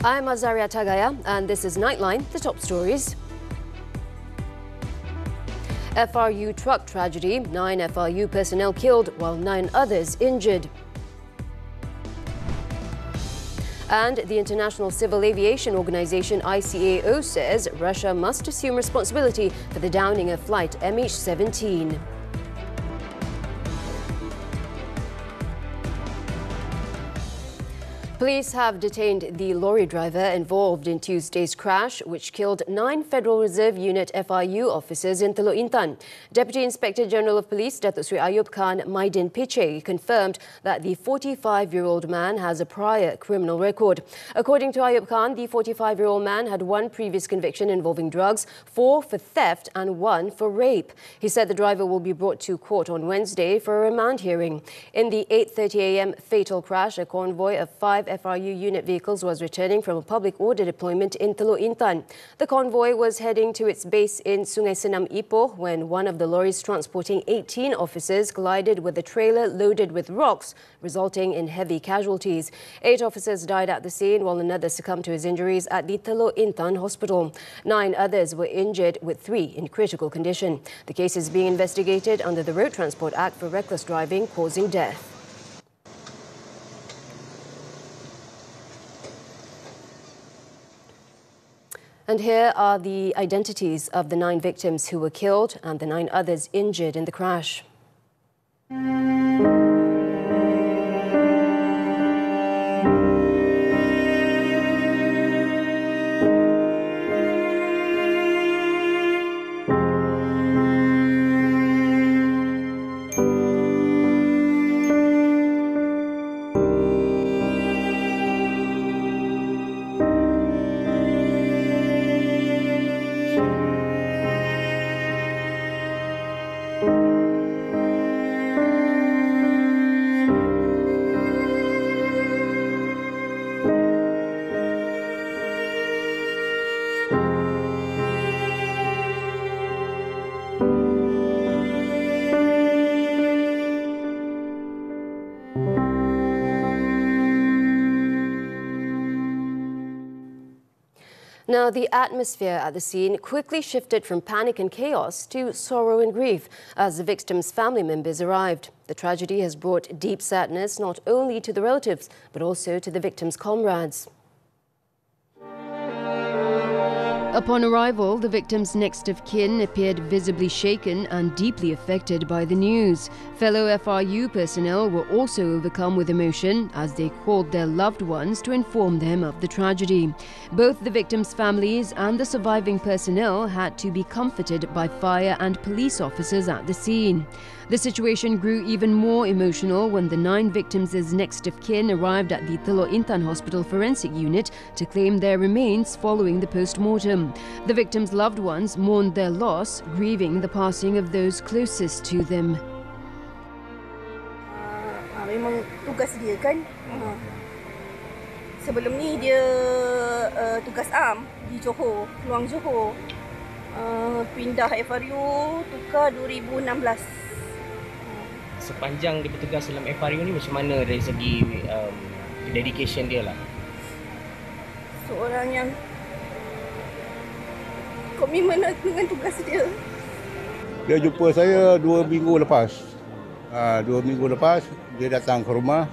I'm Azaria Tagaya, and this is Nightline, the top stories. FRU truck tragedy, 9 FRU personnel killed while 9 others injured. And the International Civil Aviation Organization ICAO says Russia must assume responsibility for the downing of flight MH17. Police have detained the lorry driver involved in Tuesday's crash, which killed 9 Federal Reserve Unit FRU officers in Teluk Intan. Deputy Inspector General of Police Datuk Sri Ayub Khan Maidin Piche confirmed that the 45-year-old man has a prior criminal record. According to Ayub Khan, the 45-year-old man had 1 previous conviction involving drugs, 4 for theft and 1 for rape. He said the driver will be brought to court on Wednesday for a remand hearing. In the 8:30 a.m. fatal crash, a convoy of 5 FRU unit vehicles was returning from a public order deployment in Teluk Intan. The convoy was heading to its base in Sungai Senam Ipoh when one of the lorries transporting 18 officers collided with a trailer loaded with rocks, resulting in heavy casualties. 8 officers died at the scene while another succumbed to his injuries at the Teluk Intan hospital. 9 others were injured, with 3 in critical condition. The case is being investigated under the Road Transport Act for reckless driving causing death. And here are the identities of the 9 victims who were killed and the 9 others injured in the crash. Now, the atmosphere at the scene quickly shifted from panic and chaos to sorrow and grief as the victims' family members arrived. The tragedy has brought deep sadness not only to the relatives, but also to the victims' comrades. Upon arrival, the victims' next of kin appeared visibly shaken and deeply affected by the news. Fellow FRU personnel were also overcome with emotion as they called their loved ones to inform them of the tragedy. Both the victims' families and the surviving personnel had to be comforted by fire and police officers at the scene. The situation grew even more emotional when the 9 victims' next of kin arrived at the Teluk Intan Hospital Forensic Unit to claim their remains following the post-mortem. The victims' loved ones mourned their loss, grieving the passing of those closest to them. Memang tugas dia kan. Sebelum ni dia tugas am di Johor, Luang Johor. Pindah FRU tukar 2016. Sepanjang dia bertugas dalam FRU ni macam mana dari segi dedication dia lah? Seorang yang komitmen dengan tugas dia. Dia jumpa saya 2 minggu lepas. 2 minggu lepas dia datang ke rumah.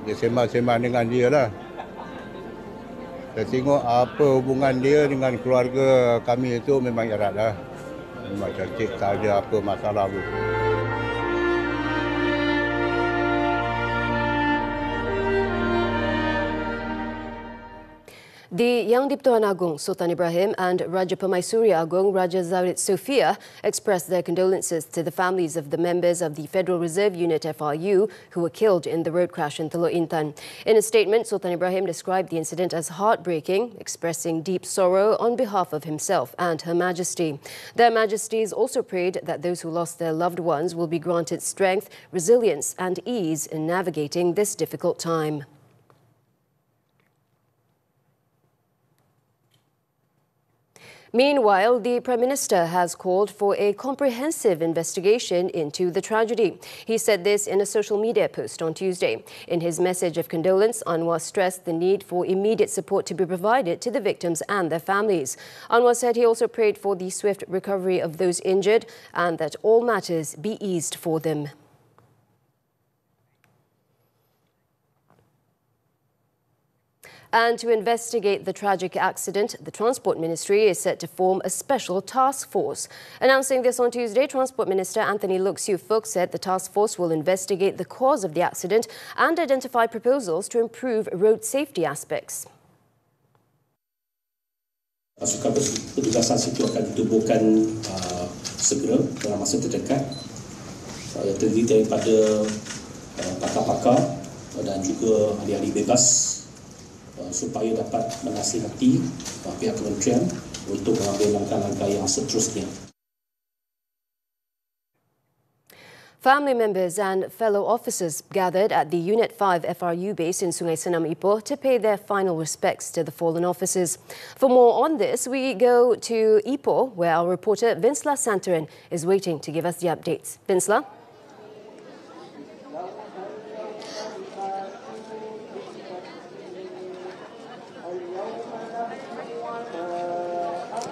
Dia sembang-sembang dengan dia lah. Saya tengok apa hubungan dia dengan keluarga kami itu memang erat lah. Memang cantik, tak ada apa masalah pun. The Yang di-Pertuan Agong Sultan Ibrahim and Raja Permaisuri Agong Raja Zawid Sofia expressed their condolences to the families of the members of the Federal Reserve Unit FRU who were killed in the road crash in Teluk Intan. In a statement, Sultan Ibrahim described the incident as heartbreaking, expressing deep sorrow on behalf of himself and Her Majesty. Their Majesties also prayed that those who lost their loved ones will be granted strength, resilience and ease in navigating this difficult time. Meanwhile, the Prime Minister has called for a comprehensive investigation into the tragedy. He said this in a social media post on Tuesday. In his message of condolence, Anwar stressed the need for immediate support to be provided to the victims and their families. Anwar said he also prayed for the swift recovery of those injured and that all matters be eased for them. And to investigate the tragic accident, the Transport Ministry is set to form a special task force. Announcing this on Tuesday, Transport Minister Anthony Look Siew Fook said the task force will investigate the cause of the accident and identify proposals to improve road safety aspects. Pasukan pertugasan situ akan ditubuhkan segera dalam masa terdekat, yang terdiri daripada pakar-pakar dan juga ahli-ahli bebas supaya dapat menasihati pihak kementerian untuk mengambil langkah-langkah yang seterusnya. Family members and fellow officers gathered at the Unit 5 FRU base in Sungai Senam, Ipoh to pay their final respects to the fallen officers. For more on this, we go to Ipoh, where our reporter Vinsla Santaran is waiting to give us the updates. Vinsla?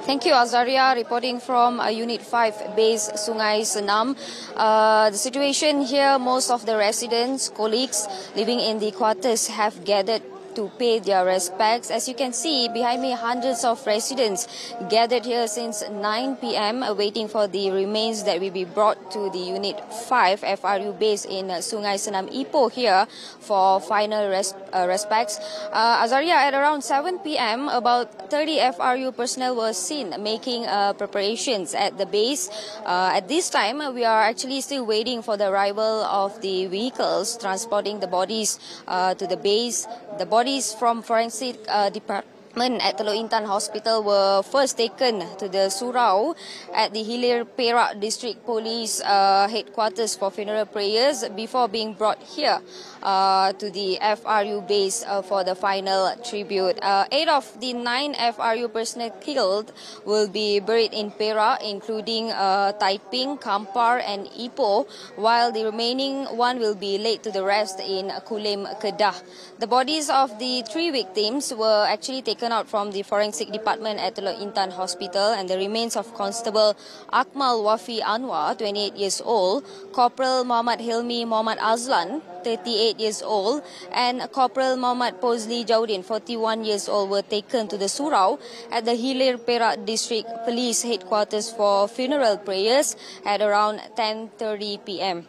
Thank you, Azaria, reporting from Unit 5 base Sungai Senam. The situation here, most of the residents, colleagues living in the quarters have gathered to pay their respects. As you can see behind me, hundreds of residents gathered here since 9 p.m. waiting for the remains that will be brought to the Unit 5 FRU base in Sungai Senam, Ipoh here for final respects. Azaria, at around 7 p.m, about 30 FRU personnel were seen making preparations at the base. At this time, we are actually still waiting for the arrival of the vehicles transporting the bodies to the base. The bodies from forensic department at Teluk Intan Hospital were first taken to the Surau at the Hilir Perak District Police headquarters for funeral prayers before being brought here to the FRU base for the final tribute. 8 of the 9 FRU personnel killed will be buried in Perak, including Taiping, Kampar and Ipoh, while the remaining one will be laid to the rest in Kulim, Kedah. The bodies of the 3 victims were actually taken out from the forensic department at Teluk Intan Hospital, and the remains of Constable Akmal Wafi Anwar, 28 years old, Corporal Muhammad Hilmi Muhammad Azlan, 38 years old, and Corporal Muhammad Pozli Jaudin, 41 years old, were taken to the Surau at the Hilir Perak District Police Headquarters for funeral prayers at around 10:30 p.m.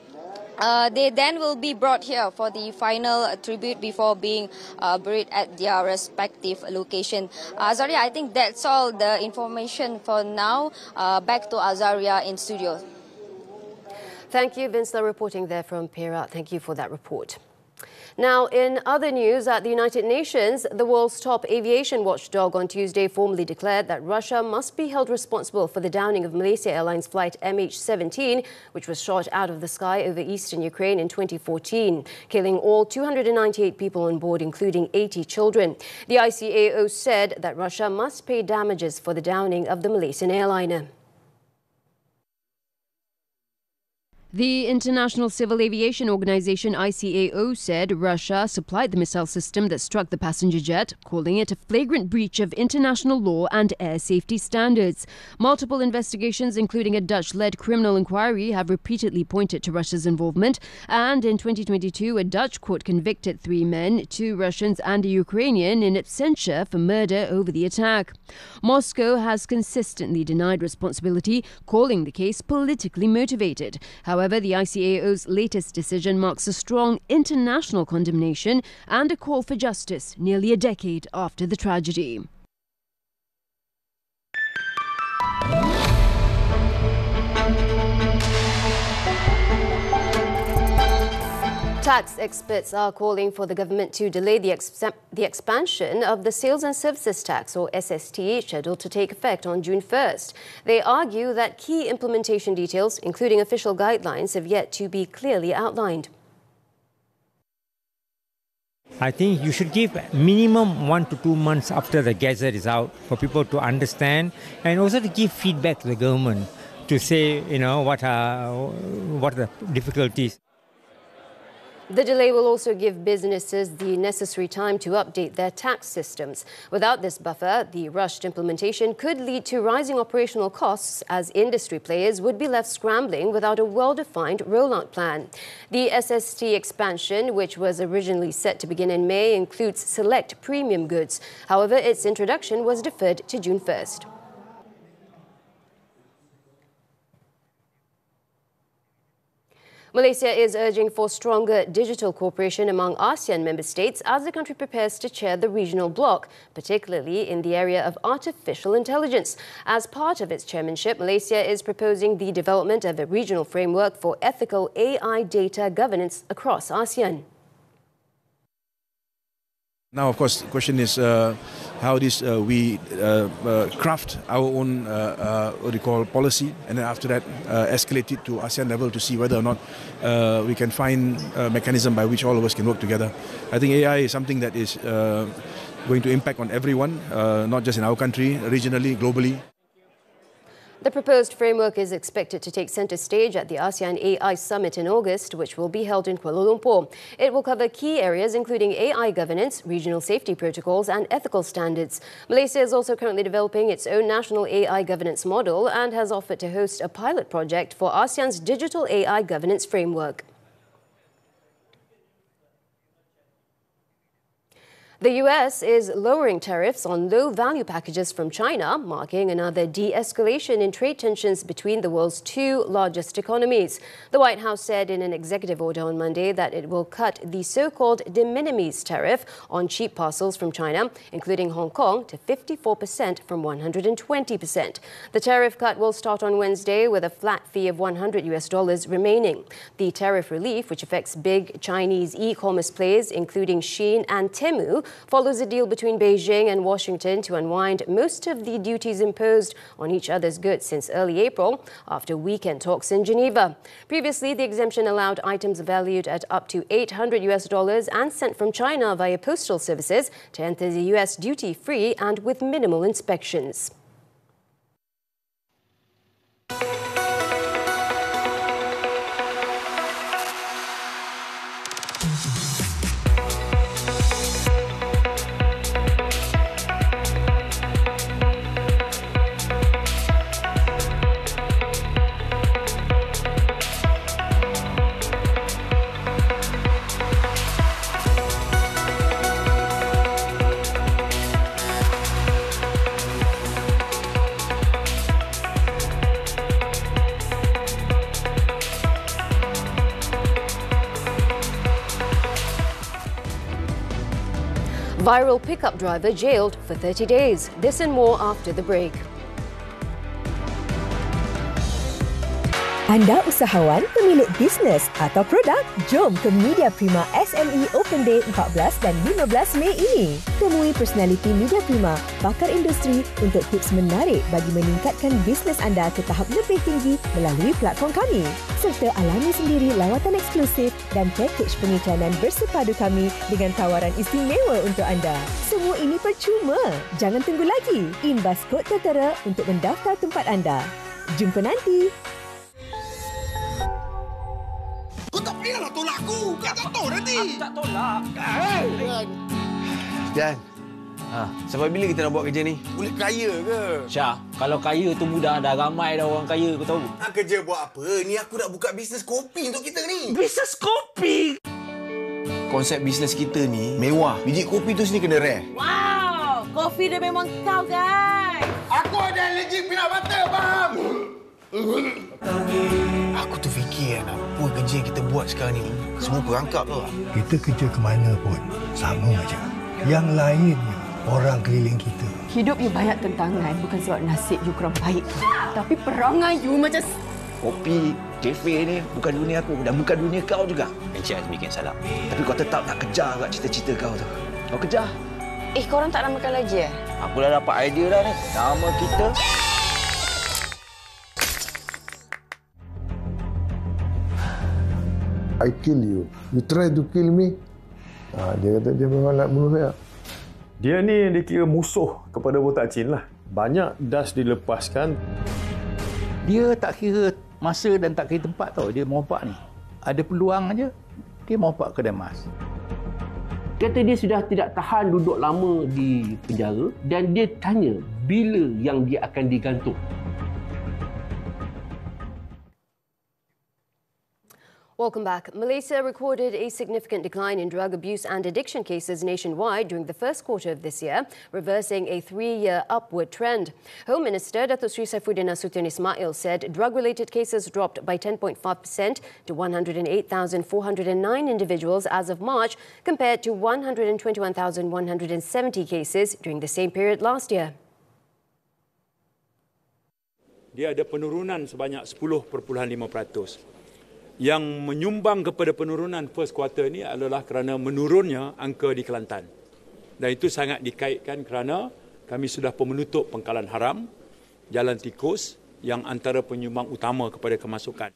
They then will be brought here for the final tribute before being buried at their respective location. Azaria, I think that's all the information for now. Back to Azaria in studio. Thank you, Vinsla, reporting there from Perak. Thank you for that report. Now, in other news, at the United Nations, the world's top aviation watchdog on Tuesday formally declared that Russia must be held responsible for the downing of Malaysia Airlines flight MH17, which was shot out of the sky over eastern Ukraine in 2014, killing all 298 people on board, including 80 children. The ICAO said that Russia must pay damages for the downing of the Malaysian airliner. The International Civil Aviation Organization ICAO said Russia supplied the missile system that struck the passenger jet, calling it a flagrant breach of international law and air safety standards. Multiple investigations, including a Dutch-led criminal inquiry, have repeatedly pointed to Russia's involvement, and in 2022 a Dutch court convicted 3 men, 2 Russians and a Ukrainian, in absentia for murder over the attack. Moscow has consistently denied responsibility, calling the case politically motivated. However, the ICAO's latest decision marks a strong international condemnation and a call for justice nearly a decade after the tragedy. Tax experts are calling for the government to delay the expansion of the Sales and Services Tax, or SST, scheduled to take effect on June 1st. They argue that key implementation details, including official guidelines, have yet to be clearly outlined. I think you should give minimum 1 to 2 months after the gazette is out for people to understand, and also to give feedback to the government to say, what are the difficulties. The delay will also give businesses the necessary time to update their tax systems. Without this buffer, the rushed implementation could lead to rising operational costs as industry players would be left scrambling without a well-defined rollout plan. The SST expansion, which was originally set to begin in May, includes select premium goods. However, its introduction was deferred to June 1st. Malaysia is urging for stronger digital cooperation among ASEAN member states as the country prepares to chair the regional bloc, particularly in the area of artificial intelligence. As part of its chairmanship, Malaysia is proposing the development of a regional framework for ethical AI data governance across ASEAN. Now, of course, the question is how we craft our own policy, and then after that escalate it to ASEAN level to see whether or not we can find a mechanism by which all of us can work together. I think AI is something that is going to impact on everyone, not just in our country, regionally, globally. The proposed framework is expected to take centre stage at the ASEAN AI Summit in August, which will be held in Kuala Lumpur. It will cover key areas including AI governance, regional safety protocols and ethical standards. Malaysia is also currently developing its own national AI governance model and has offered to host a pilot project for ASEAN's digital AI governance framework. The US is lowering tariffs on low-value packages from China, marking another de-escalation in trade tensions between the world's two largest economies. The White House said in an executive order on Monday that it will cut the so-called de minimis tariff on cheap parcels from China, including Hong Kong, to 54% from 120%. The tariff cut will start on Wednesday with a flat fee of $100 remaining. The tariff relief, which affects big Chinese e-commerce players including Shein and Temu, follows a deal between Beijing and Washington to unwind most of the duties imposed on each other's goods since early April, after weekend talks in Geneva. Previously, the exemption allowed items valued at up to $800 and sent from China via postal services to enter the US duty-free and with minimal inspections. Viral pickup driver jailed for 30 days. This and more after the break. Anda usahawan, pemilik bisnes atau produk? Jom ke Media Prima SME Open Day 14 dan 15 Mei ini. Temui personaliti Media Prima, pakar industri untuk tips menarik bagi meningkatkan bisnes anda ke tahap lebih tinggi melalui platform kami. Serta alami sendiri lawatan eksklusif dan pakej pengiklanan bersepadu kami dengan tawaran istimewa untuk anda. Semua ini percuma. Jangan tunggu lagi. Imbas kod tertera untuk mendaftar tempat anda. Jumpa nanti. Kau tak payahlah tolak aku. Kau tak tahu nanti. Aku tak tolak. Dan, sampai bila kita nak buat kerja ni? Boleh kaya ke? Syah, kalau kaya tu mudah. Dah ramai dah orang kaya, kau tahu. Kerja buat apa? Ni aku nak buka bisnes kopi untuk kita ni. Bisnes kopi? Konsep bisnes kita ni mewah. Biji kopi tu sini kena rare. Wow, kopi dia memang kau, guys. Aku ada allergic peanut butter, faham? Aku tu fikir apa kerja yang kita buat sekarang ni semua perangkap tu. Kita kerja ke mana pun sama aja. Yang lainnya orang keliling kita. Hidup you banyak tentangan bukan sebab nasib you kurang baik. Tapi perangai you macam... Kopi, kafe ni bukan dunia aku dan bukan dunia kau juga. Encik Azmi bikin salah. Tapi kau tetap nak kejar kat cita-cita kau tu. Kau kejar. Korang tak namakan lagi Aku dah dapat idea dah ni. Nama kita... I kill you. You try to kill me, Dia kata dia memang nak bunuh saya. Dia ni dikira musuh kepada botak Chin lah. Banyak das dilepaskan. Dia tak kira masa dan tak kira tempat tau. Dia meropak ni. Ada peluang aja, dia meropak kedai emas. Kata dia sudah tidak tahan duduk lama di penjara dan dia tanya bila yang dia akan digantung. Welcome back. Malaysia recorded a significant decline in drug abuse and addiction cases nationwide during the first quarter of this year, reversing a 3-year upward trend. Home Minister Datuk Seri Saifuddin Nasution Ismail said drug-related cases dropped by 10.5% to 108,409 individuals as of March, compared to 121,170 cases during the same period last year. Dia ada penurunan sebanyak 10.5%. Yang menyumbang kepada penurunan first quarter ini adalah kerana menurunnya angka di Kelantan. Dan itu sangat dikaitkan kerana kami sudah menutup pengkalan haram, jalan tikus yang antara penyumbang utama kepada kemasukan.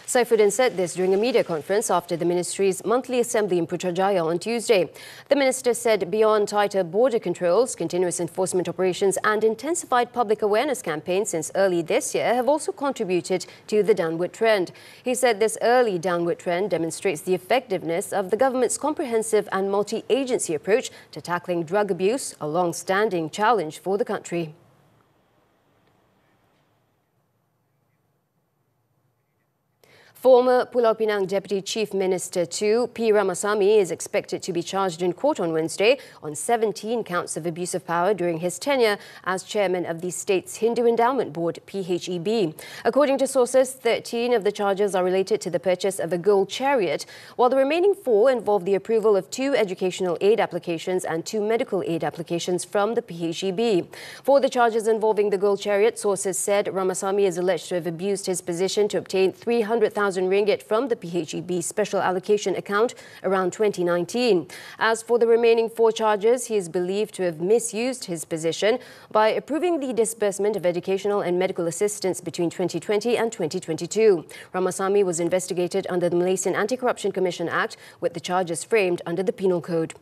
Saifuddin said this during a media conference after the ministry's monthly assembly in Putrajaya on Tuesday. The minister said beyond tighter border controls, continuous enforcement operations and intensified public awareness campaigns since early this year have also contributed to the downward trend. He said this early downward trend demonstrates the effectiveness of the government's comprehensive and multi-agency approach to tackling drug abuse, a long-standing challenge for the country. Former Pulau Pinang Deputy Chief Minister 2, P. Ramasamy, is expected to be charged in court on Wednesday on 17 counts of abuse of power during his tenure as chairman of the state's Hindu Endowment Board, PHEB. According to sources, 13 of the charges are related to the purchase of a gold chariot, while the remaining 4 involve the approval of 2 educational aid applications and 2 medical aid applications from the PHEB. For the charges involving the gold chariot, sources said Ramasamy is alleged to have abused his position to obtain 300,000 ringgit from the PHEB special allocation account around 2019. As for the remaining 4 charges, he is believed to have misused his position by approving the disbursement of educational and medical assistance between 2020 and 2022. Ramasamy was investigated under the Malaysian Anti-Corruption Commission Act, with the charges framed under the Penal Code.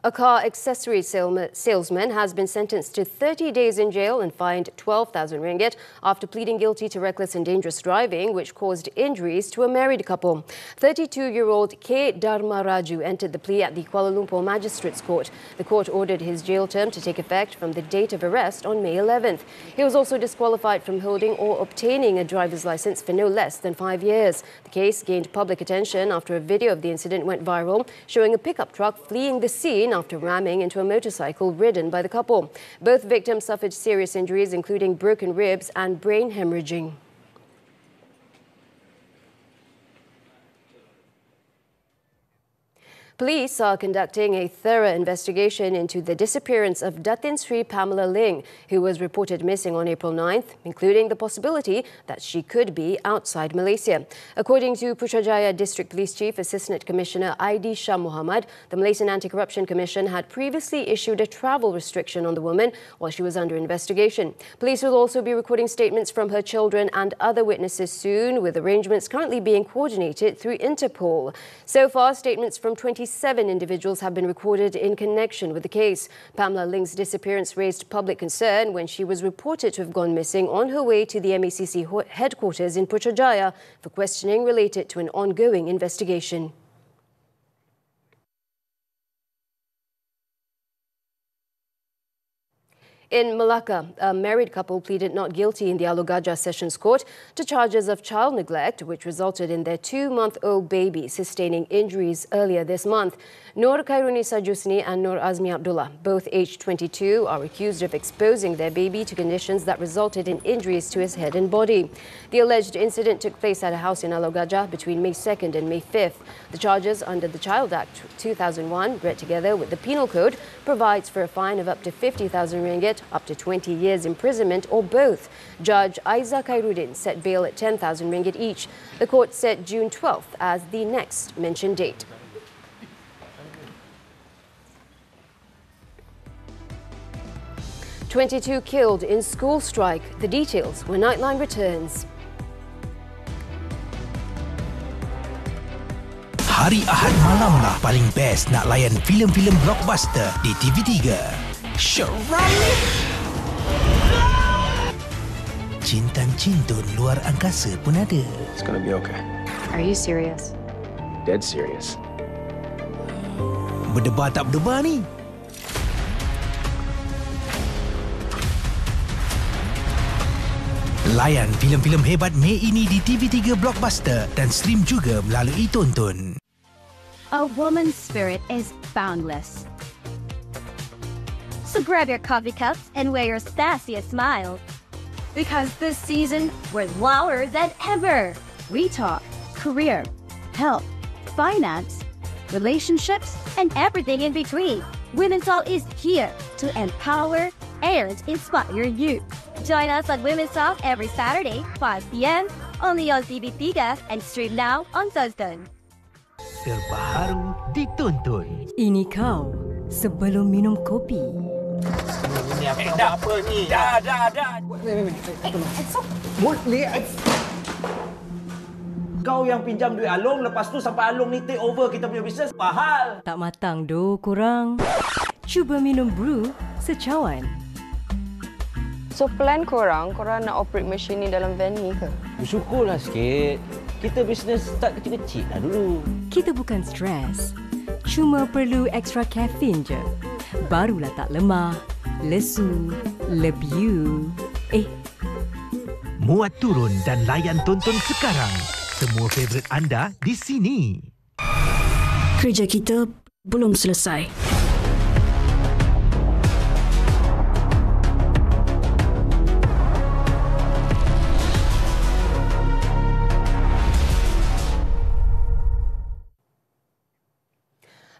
A car accessory salesman has been sentenced to 30 days in jail and fined 12,000 ringgit after pleading guilty to reckless and dangerous driving, which caused injuries to a married couple. 32-year-old K. Dharma Raju entered the plea at the Kuala Lumpur Magistrates Court. The court ordered his jail term to take effect from the date of arrest on May 11th. He was also disqualified from holding or obtaining a driver's license for no less than 5 years. The case gained public attention after a video of the incident went viral, showing a pickup truck fleeing the scene after ramming into a motorcycle ridden by the couple. Both victims suffered serious injuries, including broken ribs and brain hemorrhaging. Police are conducting a thorough investigation into the disappearance of Datin Sri Pamela Ling, who was reported missing on April 9th, including the possibility that she could be outside Malaysia. According to Putrajaya District Police Chief Assistant Commissioner Aidi Shah Muhammad, the Malaysian Anti-Corruption Commission had previously issued a travel restriction on the woman while she was under investigation. Police will also be recording statements from her children and other witnesses soon, with arrangements currently being coordinated through Interpol. So far, statements from 27 individuals have been recorded in connection with the case. Pamela Ling's disappearance raised public concern when she was reported to have gone missing on her way to the MACC headquarters in Putrajaya for questioning related to an ongoing investigation. In Malacca, a married couple pleaded not guilty in the Alor Gajah Sessions Court to charges of child neglect, which resulted in their 2-month-old baby sustaining injuries earlier this month. Nur Khairuni Sajusni and Nur Azmi Abdullah, both aged 22, are accused of exposing their baby to conditions that resulted in injuries to his head and body. The alleged incident took place at a house in Alor Gajah between May 2nd and May 5th. The charges under the Child Act 2001, read together with the Penal Code, provides for a fine of up to 50,000 ringgit, up to 20 years imprisonment or both. Judge Aiza Khairuddin set bail at 10,000 ringgit each. The court set June 12th as the next mentioned date. 22 killed in school strike. The details when Nightline returns. Hari Ahad malam lah paling best nak layan filem-filem blockbuster di TV3. Syarat! Cintan-cintun luar angkasa pun ada. It's gonna be okay. Are you serious? Dead serious. Berdebar tak berdebar ni? Layan filem-filem hebat Mei ini di TV3 Blockbuster dan stream juga melalui Tonton. A woman's spirit is boundless. So grab your coffee cups and wear your sassiest smile. Because this season, we're louder than ever. We talk career, health, finance, relationships, and everything in between. Women's Talk is here to empower and inspire you. Join us on Women's Talk every Saturday, 5 p.m. only on TV3 and stream now on Tonton. Terbaru ditonton. Ini kau sebelum minum kopi. Ni apa ni? Dah. Kau yang pinjam duit Along, lepas tu sampai Along ni take over kita punya bisnes. Pahal. Tak matang doh korang. Cuba minum brew secawan. So plan korang nak operate mesin ni dalam van ni ke? Bersyukurlah sikit. Kita bisnes start kecil-kecil lah dulu. Kita bukan stres. Cuma perlu extra caffeine je. Barulah tak lemah, lesu, lebiu. Muat turun dan layan Tonton sekarang. Semua favourite anda di sini. Kerja kita belum selesai.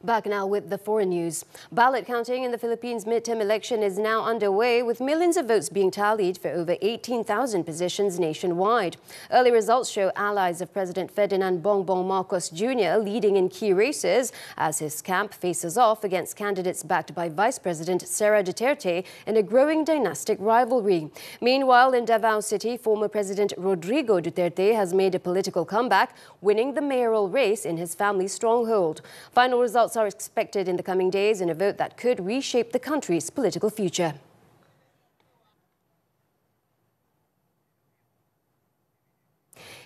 Back now with the foreign news. Ballot counting in the Philippines midterm election is now underway, with millions of votes being tallied for over 18,000 positions nationwide. Early results show allies of President Ferdinand Bongbong Marcos Jr. leading in key races as his camp faces off against candidates backed by Vice President Sara Duterte in a growing dynastic rivalry. Meanwhile, in Davao City, former President Rodrigo Duterte has made a political comeback, winning the mayoral race in his family's stronghold. Final results are expected in the coming days in a vote that could reshape the country's political future.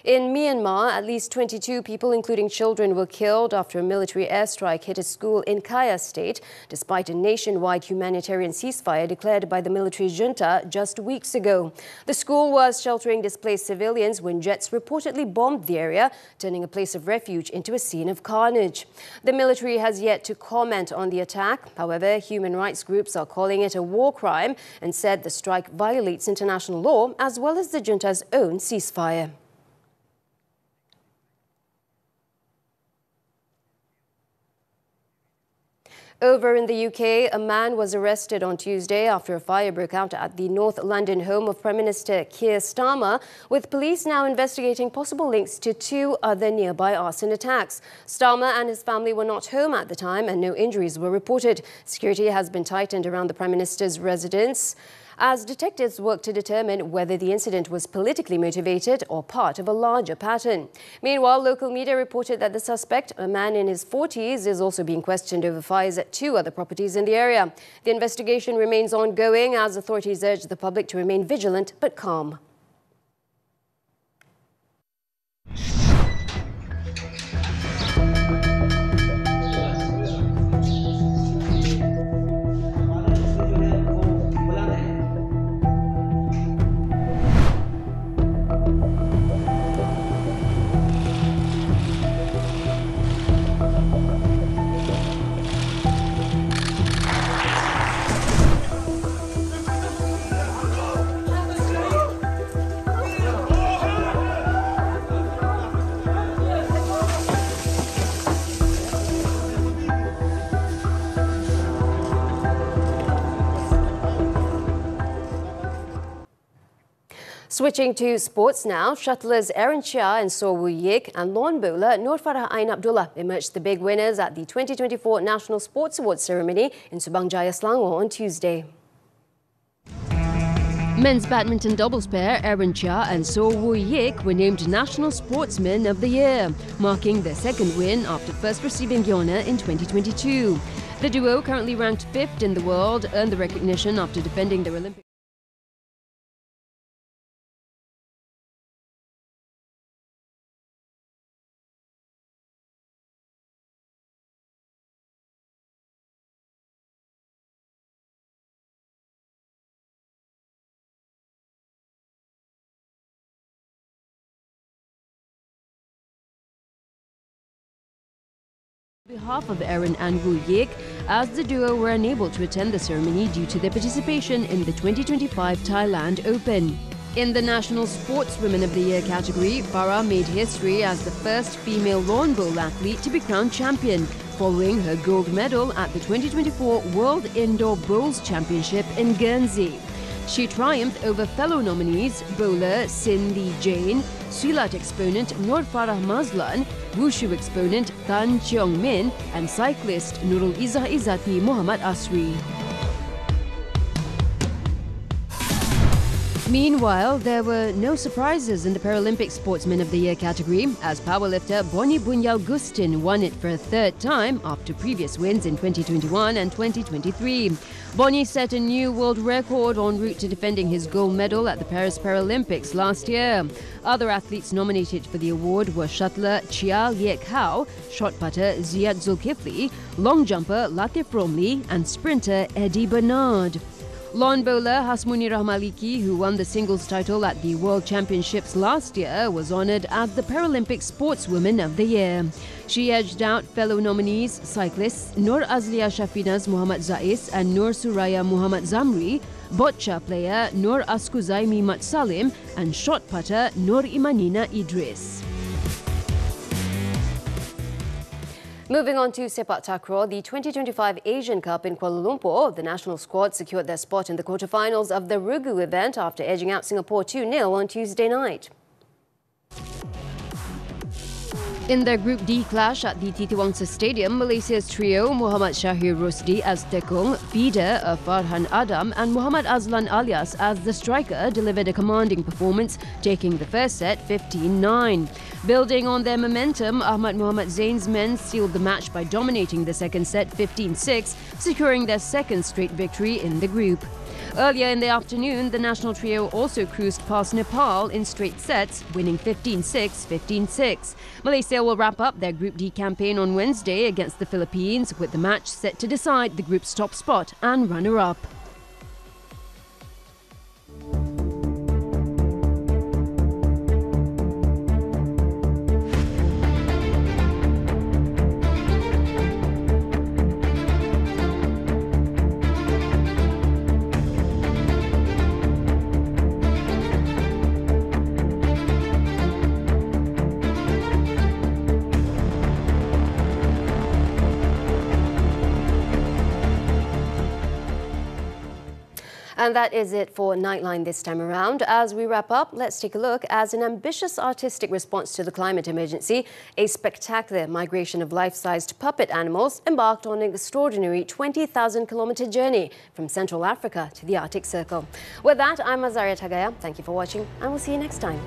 In Myanmar, at least 22 people, including children, were killed after a military airstrike hit a school in Kaya State, despite a nationwide humanitarian ceasefire declared by the military junta just weeks ago. The school was sheltering displaced civilians when jets reportedly bombed the area, turning a place of refuge into a scene of carnage. The military has yet to comment on the attack. However, human rights groups are calling it a war crime and said the strike violates international law as well as the junta's own ceasefire. Over in the UK, a man was arrested on Tuesday after a fire broke out at the North London home of Prime Minister Keir Starmer, with police now investigating possible links to two other nearby arson attacks. Starmer and his family were not home at the time and no injuries were reported. Security has been tightened around the Prime Minister's residence as detectives work to determine whether the incident was politically motivated or part of a larger pattern. Meanwhile, local media reported that the suspect, a man in his 40s, is also being questioned over fires at two other properties in the area. The investigation remains ongoing as authorities urge the public to remain vigilant but calm. Switching to sports now, shuttlers Aaron Chia and So Woo Yik and lawn bowler Nur Farah Ain Abdullah emerged the big winners at the 2024 National Sports Awards ceremony in Subang Jaya, Selangor on Tuesday. Men's badminton doubles pair Aaron Chia and So Woo Yik were named National Sportsmen of the Year, marking their second win after first receiving the honour in 2022. The duo, currently ranked 5th in the world, earned the recognition after defending their Olympic On behalf of Aaron and Woo Yik, as the duo were unable to attend the ceremony due to their participation in the 2025 Thailand Open. In the National Sportswomen of the Year category, Farah made history as the first female lawn bowl athlete to be crowned champion, following her gold medal at the 2024 World Indoor Bowls Championship in Guernsey. She triumphed over fellow nominees bowler Sin Lee Jain, Silat exponent Nur Farah Mazlan, Wushu exponent Tan Cheong Min, and cyclist Nurul Izzah Izzati Muhammad Asri. Meanwhile, there were no surprises in the Paralympic Sportsman of the Year category, as powerlifter Bonnie Bunyal Gustin won it for a third time after previous wins in 2021 and 2023. Bonnie set a new world record en route to defending his gold medal at the Paris Paralympics last year. Other athletes nominated for the award were shuttler Chia Liek Hao, shot putter Ziad Zulkifli, long jumper Latif Romli, and sprinter Eddie Bernard. Lawn bowler Hasmuni Rahmaliki, who won the singles title at the World Championships last year, was honoured as the Paralympic Sportswoman of the Year. She edged out fellow nominees cyclists Nur Azlia Shafinaz Muhammad Zais and Nur Suraya Muhammad Zamri, boccia player Nur Askuzai Mimat Salim, and shot putter Nur Imanina Idris. Moving on to Sepak Takraw, the 2025 Asian Cup in Kuala Lumpur, the national squad secured their spot in the quarterfinals of the Rugu event after edging out Singapore 2-0 on Tuesday night. In their Group D clash at the Titiwangsa Stadium, Malaysia's trio Muhammad Shahir Rosdi as Tekong, feeder Farhan Adam and Muhammad Azlan Alias as the striker delivered a commanding performance, taking the first set 15-9. Building on their momentum, Ahmad Muhammad Zain's men sealed the match by dominating the second set 15-6, securing their second straight victory in the group. Earlier in the afternoon, the national trio also cruised past Nepal in straight sets, winning 15-6, 15-6. Malaysia will wrap up their Group D campaign on Wednesday against the Philippines, with the match set to decide the group's top spot and runner-up. And that is it for Nightline this time around. As we wrap up, let's take a look. As an ambitious artistic response to the climate emergency, a spectacular migration of life-sized puppet animals embarked on an extraordinary 20,000-kilometre journey from Central Africa to the Arctic Circle. With that, I'm Azaria Tagaya. Thank you for watching, and we'll see you next time.